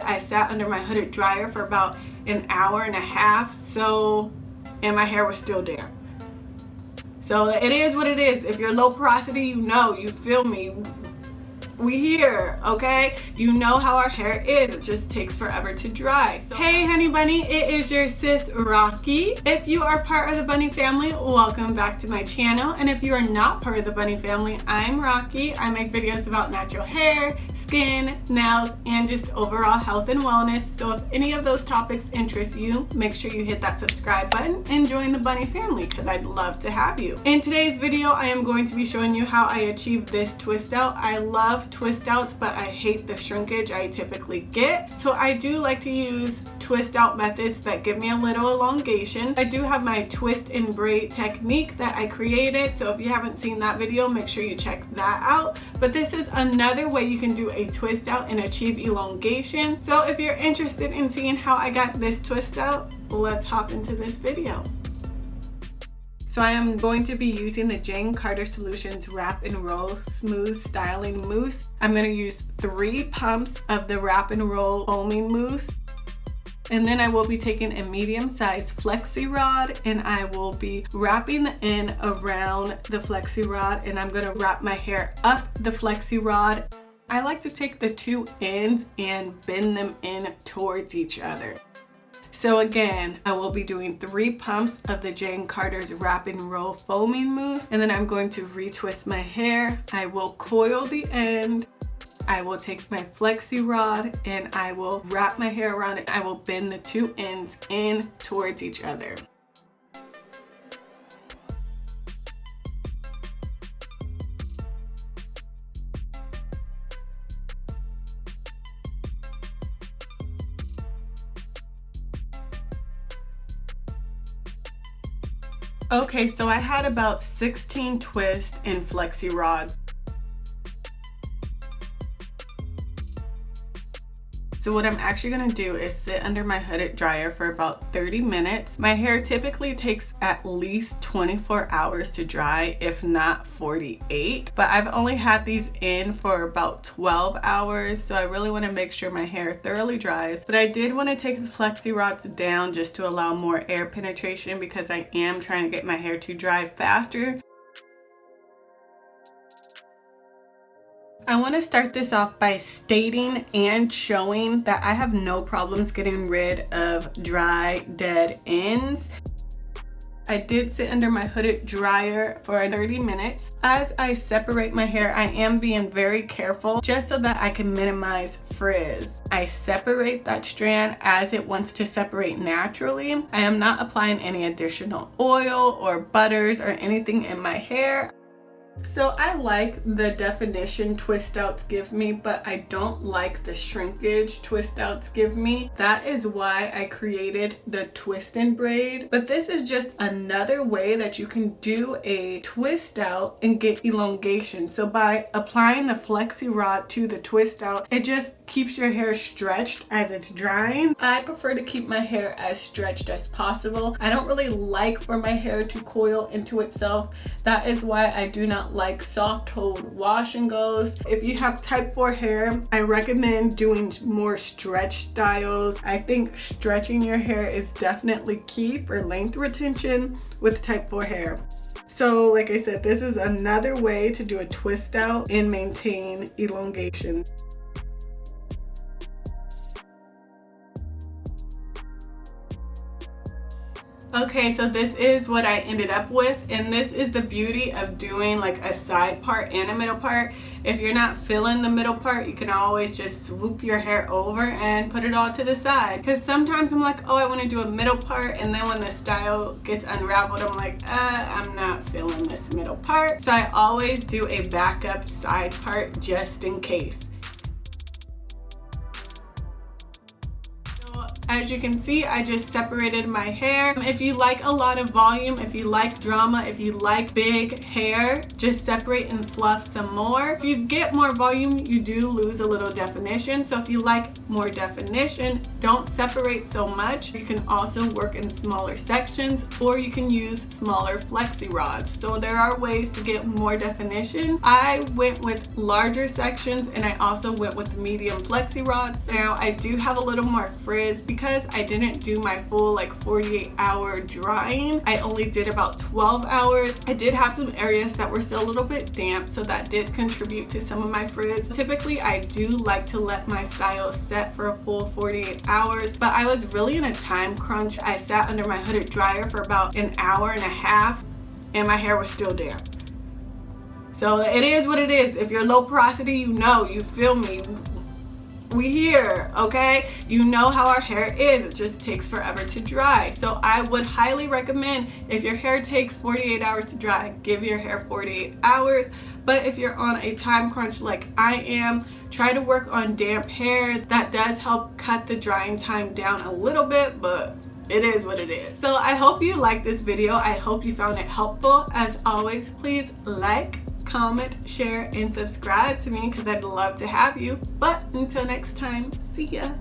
I sat under my hooded dryer for about an hour and a half, and my hair was still there. So it is what it is. If you're low porosity, you know, you feel me. We here, okay? You know how our hair is. It just takes forever to dry. So, hey honey bunny, it is your sis Rocky. If you are part of the bunny family, welcome back to my channel. And if you are not part of the bunny family, I'm Rocky. I make videos about natural hair, skin, nails, and just overall health and wellness. So if any of those topics interest you, make sure you hit that subscribe button and join the bunny family because I'd love to have you. In today's video, I am going to be showing you how I achieved this twist out. I love twist outs, but I hate the shrinkage I typically get. So I do like to use twist out methods that give me a little elongation. I do have my twist and braid technique that I created. So if you haven't seen that video, make sure you check that out. But this is another way you can do a twist out and achieve elongation. So if you're interested in seeing how I got this twist out, let's hop into this video. So I am going to be using the Jane Carter Solutions Wrap and Roll Smooth Styling Mousse. I'm going to use 3 pumps of the Wrap and Roll Foaming Mousse. And then I will be taking a medium-sized flexi rod and I will be wrapping the end around the flexi rod, and I'm going to wrap my hair up the flexi rod. I like to take the 2 ends and bend them in towards each other. So again, I will be doing 3 pumps of the Jane Carter's Wrap and Roll Foaming Mousse, and then I'm going to retwist my hair. I will coil the end. I will take my flexi rod and I will wrap my hair around it. I will bend the 2 ends in towards each other. Okay, so I had about 16 twists and flexi rods. So what I'm actually gonna do is sit under my hooded dryer for about 30 minutes. My hair typically takes at least 24 hours to dry, if not 48. But I've only had these in for about 12 hours, so I really wanna make sure my hair thoroughly dries. But I did wanna take the flexi rods down just to allow more air penetration because I am trying to get my hair to dry faster. I want to start this off by stating and showing that I have no problems getting rid of dry, dead ends. I did sit under my hooded dryer for 30 minutes. As I separate my hair, I am being very careful just so that I can minimize frizz. I separate that strand as it wants to separate naturally. I am not applying any additional oil or butters or anything in my hair. So I like the definition twist outs give me, but I don't like the shrinkage twist outs give me. That is why I created the twist and braid. But this is just another way that you can do a twist out and get elongation. So by applying the flexi rod to the twist out, it just keeps your hair stretched as it's drying. I prefer to keep my hair as stretched as possible. I don't really like for my hair to coil into itself. That is why I do not like soft hold wash and goes. If you have type 4 hair, I recommend doing more stretch styles. I think stretching your hair is definitely key for length retention with type 4 hair. So like I said, this is another way to do a twist out and maintain elongation. Okay, so this is what I ended up with, and this is the beauty of doing like a side part and a middle part. If you're not feeling the middle part, you can always just swoop your hair over and put it all to the side. Because sometimes I'm like, oh, I want to do a middle part, and then when the style gets unraveled, I'm like, I'm not feeling this middle part. So I always do a backup side part just in case. As you can see, I just separated my hair. If you like a lot of volume, if you like drama, if you like big hair, just separate and fluff some more. If you get more volume, you do lose a little definition. So if you like more definition, don't separate so much. You can also work in smaller sections, or you can use smaller flexi rods. So there are ways to get more definition. I went with larger sections, and I also went with medium flexi rods. Now I do have a little more frizz because I didn't do my full like 48-hour drying. I only did about 12 hours. I did have some areas that were still a little bit damp, so that did contribute to some of my frizz. Typically I do like to let my style set for a full 48 hours, but I was really in a time crunch. I sat under my hooded dryer for about an hour and a half and my hair was still damp. So it is what it is. If you're low porosity, you know, you feel me. We here, okay? You know how our hair is. It just takes forever to dry. So I would highly recommend, if your hair takes 48 hours to dry, give your hair 48 hours. But if you're on a time crunch like I am, try to work on damp hair. That does help cut the drying time down a little bit, but it is what it is. So I hope you liked this video. I hope you found it helpful. As always, please like, comment, share, and subscribe to me because I'd love to have you. But until next time, see ya.